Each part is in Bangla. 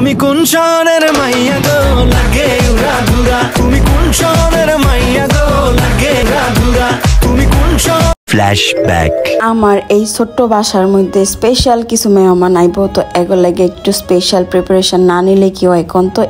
তুমি কোন শহরের মাইয়া গো লাগে উড়া ধুরা, তুমি কোন শহরের মাইয়া গো লাগে উড়া ধুরা, তুমি কোন শহর। ফ্ল্যাশব্যাক। আমার এই ছোট্ট বাসার মধ্যে স্পেশাল কিছু মেহমান আইব, তো এগুলো লাগে একটু স্পেশাল প্রিপারেশন না নিলে কি হয় কোন। তো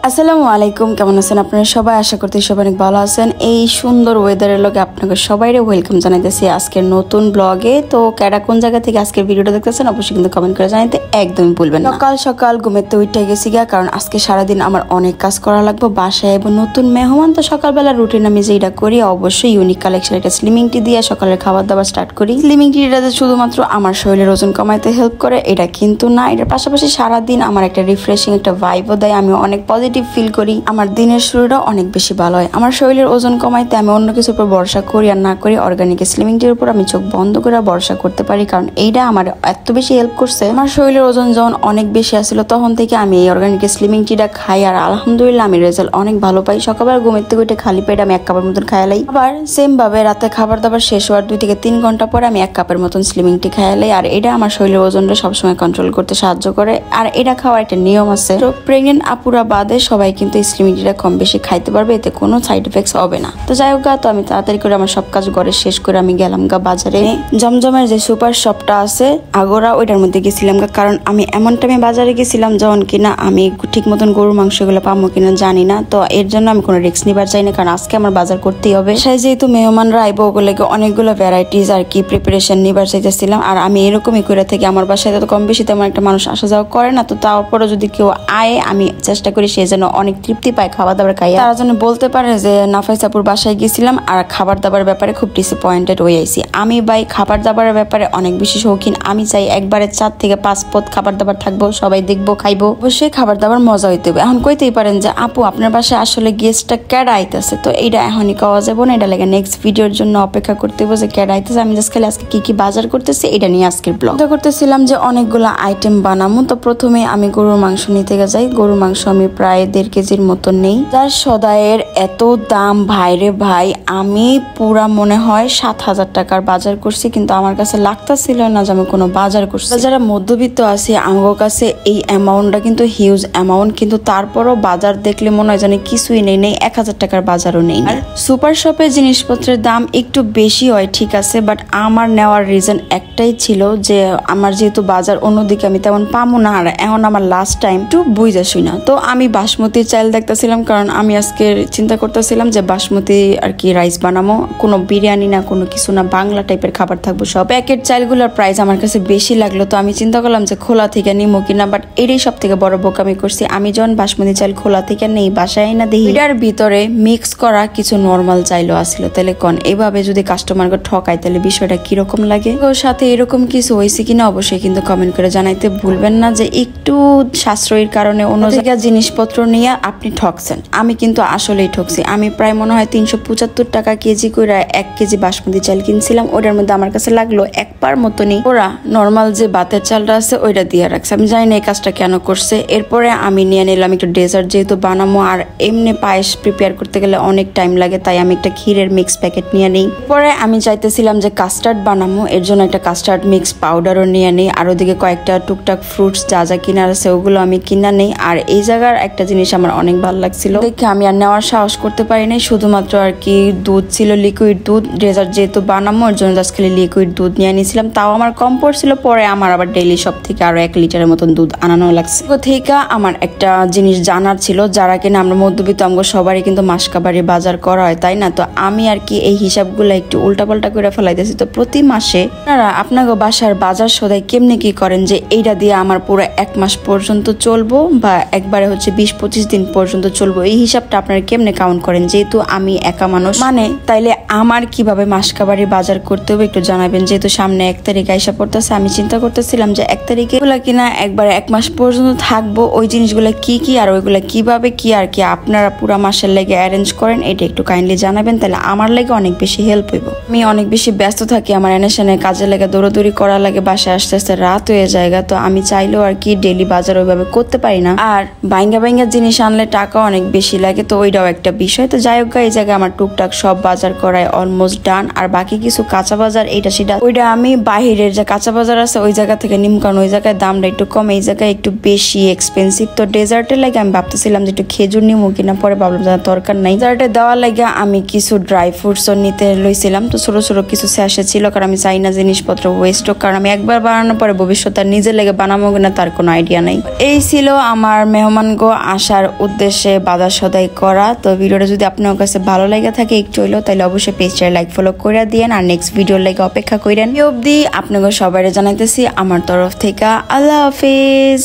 আসসালামু আলাইকুম, কেমন আছেন আপনারা সবাই? আশা করতে সবাই অনেক ভালো আছেন। এই সুন্দর ওয়েদারের লগে আপনাকে সবাইরে ওয়েলকাম জানাইতেছি আজকের নতুন ব্লগে। তো কেডা কোন জায়গা থেকে আজকের ভিডিওটা দেখতেছেন অবশ্যই কিন্তু কমেন্ট করে জানাইতে একদমই ভুলবেন না। সকাল সকাল ঘুমেতে উঠে গেছি গা, কারণ আজকে সারাদিন আমার অনেক কাজ করা লাগবে। বাসায় এবং নতুন মেহমান, তো সকালবেলা রুটিন আমি যেটা করি অবশ্যই ইউনিক কালেকশন একটা স্লিমিং টি দিয়ে সকালের খাবার দাবার স্টার্ট করি। স্লিমিং টিটা শুধুমাত্র আমার শরীরের ওজন কমাইতে হেল্প করে এটা কিন্তু না, এটার পাশাপাশি সারাদিন আমার একটা রিফ্রেশিং একটা ভাইবও দেয়। আমি অনেক পজিটিভ ফিল করি, আমার দিনের শুরুটা অনেক বেশি ভালো হয়। আমার শরীরের ওজন কমাইতে আমি অন্য কিছুর উপর ভরসা করি আর না করি অর্গানিক স্লিমিং টির উপর আমি চোখ বন্ধ করে ভরসা করতে পারি, কারণ এইটা আমার এত বেশি হেল্প করছে। আমার শরীরের ওজন যখন অনেক বেশি আসছিল তখন থেকে আমি এই অর্গানিক স্লিমিং টিটা খাই, আর আলহামদুলিল্লাহ আমি রেজাল্ট অনেক ভালো পাই। সকালবেলা ঘুমের থেকে উঠে খালি পেটে আমি 1 কাপের মতন খাইলাই, আবার সেম ভাবে রাতে খাবার দাবার শেষ হওয়ার 2 থেকে 3 ঘন্টা পরে আমি 1 কাপের মতন স্লিমিং টি খাইলাই। আর এটা আমার শরীরের ওজনটা সবসময় কন্ট্রোল করতে সাহায্য করে, আর এটা খাওয়ার একটা নিয়ম আছে। তো প্রেগনেন্ট আপুরা বাদে সবাই কিন্তু স্লিমিং টিটা কম বেশি খাইতে পারবে, এতে কোনো সাইড এফেক্টস হবে না। তো যাই হোক, তো আমি তাড়াতাড়ি করে আমার সব কাজ ঘরে শেষ করে আমি গেলাম গা বাজারে। জমজমের যে সুপার শপটা আছে আগোরা, ওইটার মধ্যে গেছিলাম গা, কারণ আমি এমন টাইমে বাজারে গেছিলাম যখন কিনা আমি ঠিক মতন গরুর মাংস এগুলো পাবো কিনা জানি না। তো এর জন্য আমি কোনো রিস্ক নিবার চাই না, কারণ আজকে আমার বাজার করতেই হবে। সেই যেহেতু মেহমানরা আইবো, ওগুলোকে অনেকগুলো ভ্যারাইটিস আর কি প্রিপারেশন নিবার চাইতেছিলাম। আর আমি এরকমই করে থাকি, আমার বাসায় তো কম বেশি তেমন একটা মানুষ আসা যাওয়া করে না, তো তারপরে যদি কেউ আয় আমি চেষ্টা করি সে যেন অনেক তৃপ্তি পায় খাবার দাবার খাই, তারা যেন বলতে পারে যে নাফাইসাপুর বাসায় গেছিলাম আর খাবার দাবার ব্যাপারে খুব ডিসঅ্যাপয়েন্টেড হয়ে আইছি। আমি ভাই খাবার দাবারের ব্যাপারে অনেক বেশি শৌখিন, আমি চাই একবারে 4 থেকে 5 পদ খাবার দাবার থাকবো, সবাই দেখবো খাইবো, অবশ্যই খাবার দাবার মজা হইতে হবে। এখন কইতেই পারেন যে আপু আপনার বাসায় আসলে গেস্টটা কেডা আইতেছে, তো এইটা এখনই কওয়া যাবো না, এটা লাগে নেক্সট ভিডিওর জন্য অপেক্ষা করতে হবে যে কেডা আইতেছে। আমি জাস্ট খালি আজকে কি কি বাজার করতেছি এটা নিয়ে আজকের ব্লগ করতেছিলাম যে অনেকগুলো আইটেম বানাবো। তো প্রথমে আমি গরুর মাংস নিতে যাই। গরুর মাংস আমি প্রায় 1.5 কেজির মতন নেই। যার সদায়ের এত দাম ভাইরে ভাই, আমি পুরা মনে হয় 7,000 টাকার বাজার করছি, কিন্তু আমার কাছে লাগতাছিল না যে আমি কোনো বাজার করছি। যারা মধ্যবিত্ত আছে আমার কাছে এই অ্যামাউন্টটা কিন্তু হিউজ অ্যামাউন্ট, কিন্তু তারপরও বাজার দেখলে মনে হয় যেন কিছুই নেই, 1000 টাকার বাজারও নেই। আর সুপার শপে জিনিসপত্রের দাম একটু বেশি হয় ঠিক আছে, বাট আমার নেওয়ার রিজন একটাই ছিল যে আমার যেহেতু বাজার অন্যদিকে আমি তেমন পাবো না, আর এখন আমার লাস্ট টাইম একটু বুঝা শুই না। তো আমি বাসমতি চাল দেখতেছিলাম, কারণ আমি আজকে চিন্তা করতেছিলাম যে বাসমতি আর কি রাইস বানাবো, কোনো বিরিয়ানি না কোনো কিছু না, বাংলা টাইপের খাবার থাকবো সব। প্যাকেট চালগুলোর প্রাইস আমার কাছে বেশি লাগলো, তো আমি চিন্তা করলাম যে খোলা থেকে নিমো কিনা, বাট এটাই সব থেকে বড় বোকামি করছি। আমি যখন বাসমতি চাল খোলা থেকে নেই বাসায় না দেখি এটার ভিতরে মিক্স করা কিছু নর্মাল চাইলও আসছিল। তাহলে কোন এইভাবে যদি কাস্টমারকে ঠকায় তাহলে বিষয়টা কিরকম লাগে? ওর সাথে এরকম কিছু হয়েছে কিনা অবশ্যই কিন্তু কমেন্ট করে জানাইতে ভুলবেন না, যে একটু সাশ্রয়ের কারণে অন্য জায়গায় জিনিসপত্র নিয়ে আপনি ঠকছেন। আমি কিন্তু আসলেই ঠকছি। আমি প্রায় মনে হয় 375 টাকা কেজি করে 1 কেজি বাসমতি চাল কিনছিলাম, ওটার মধ্যে আমার কাছে লাগলো 1 পার মতনই ওরা নর্মাল যে বাতের চালটা আছে ওইটা দিয়ে রাখছে। আমি জানি না এই কাজটা কেন করছে। এরপরে আমি নিয়ে নিলাম একটু ডেজার্ট, যেহেতু বানাবো আর এমনি পায়েস প্রিপেয়ার করতে গেলে অনেক টাইম লাগে, তাই আমি একটা ক্ষীরের মিক্স প্যাকেট নিয়ে নিই। পরে আমি চাইতেছিলাম যে কাস্টার্ড বানাবো, এর জন্য একটা কাস্টার্ড মিক্স পাউডারও নিয়ে নিই, আর ওদিকে কয়েকটা টুকটাক ফ্রুটস যা যা কিনার আছে ওগুলো আমি কিনা নেই। আর এই জায়গার একটা জিনিস আমার অনেক ভালো লাগছিল দেখে আমি আর নেওয়ার সাহস করতে পারি নাই, শুধুমাত্র আর কি দুধ ছিল, লিকুইড দুধ। ডেজার্ট যেহেতু বানাবো ওর জন্য জাস্ট খালি লিকুইড দুধ নিয়ে নিয়েছিলাম, তাও আমার কম পড়ছিল। পরে আমার আবার ডেইলি সব থেকে আরো 1 লিটারের মতন দুধ আনানো লাগছে। তো থেকে আমার একটা জিনিস জানার ছিল, যারা কিনা আমরা মধ্যবিত্ত আমগো সবারই কিন্তু মাসকাবারি বাজার করা হয় তাই না, তো আমি আর কি এই হিসাবগুলো একটু উল্টাপাল্টা করে ফেলাইতেছি। তো প্রতি মাসে আপনারা আপনাকে বাসার বাজার সদাই কেমনে কি করেন যে এইটা দিয়ে আমার পুরো 1 মাস পর্যন্ত চলবো বা একবারে হচ্ছে 20-25 দিন পর্যন্ত চলবো, এই হিসাবটা আপনারা কেমনে কাউন্ট করেন? যেহেতু আমি একা মানুষ মানে, তাইলে আমার কিভাবে মাসকাবারি বাজার করতে হবে একটু জানাবেন। যেহেতু সামনে 1 তারিখ আইসা পড়তেছে, আমি চিন্তা করতেছিলাম যে 1 তারিখে ওগুলা কিনা একবারে 1 মাস পর্যন্ত থাকবো, ওই জিনিসগুলা কি কি আর ওইগুলা কিভাবে কি আর কি আপনারা পুরো মাসের লেগে অ্যারেঞ্জ করেন এটা একটু কাইন্ডলি জানাবেন, তাহলে আমার লেগে অনেক বেশি হেল্প হইব। আমি অনেক বেশি ব্যস্ত থাকি, আমার এনেশনে কাজে লাগে, দৌড়াদৌড়ি করা লাগে, বাসায় আস্তে আস্তে রাত হয়ে যায়। তো আমি চাইলেও আর কি ডেইলি বাজার ওইভাবে করতে পারি না। আর বাইঙ্গা জিনিস আনলে টাকা অনেক বেশি লাগে, তো ওইটাও একটা বিষয়। তো যাই হোক, এই জায়গায় আমার টুকটাক সব বাজার করায় অলমোস্ট ডান। আর বাকি কিছু কাঁচা বাজার এইটা সেটা ওইটা আমি বাহিরের যে কাঁচা বাজার আছে ওই জায়গা থেকে নিম, কারণ ওই জায়গায় দামটা একটু কম, এই জায়গায় একটু বেশি এক্সপেন্সিভ। তো ডেজার্টের লাগে আমি ভাবতেছিলাম যে একটু খেজুর নিমু কিনা, পরে ভাবলাম যে দরকার নাই। ডেজার্টে দেওয়ার লাগে আমি কিছু ড্রাই ফ্রুটসও নিতে লইছিলাম। তো ছোট ছোট কিছু স্যাশে ছিল, কারণ আমি চাই না জিনিসপত্র ওয়েস্ট হোক, কারণ আমি একবার বানানোর পরে ভবিষ্যতে নিজের লেগে বানাবো কিনা তার কোনো আইডিয়া নেই। এই ছিল আমার মেহমানগো আসার উদ্দেশ্যে বাজার সদাই করা। তো ভিডিওটা যদি আপনার কাছে ভালো লাগে থাকে একটু হইলো, তাহলে অবশ্যই পেজটা লাইক ফলো করে দিয়েন আর নেক্সট ভিডিওর লাগে অপেক্ষা করেন। এই অবধি আপনাকে সবাই জানাইতেছি আমার তরফ থেকে আল্লাহ হাফেজ।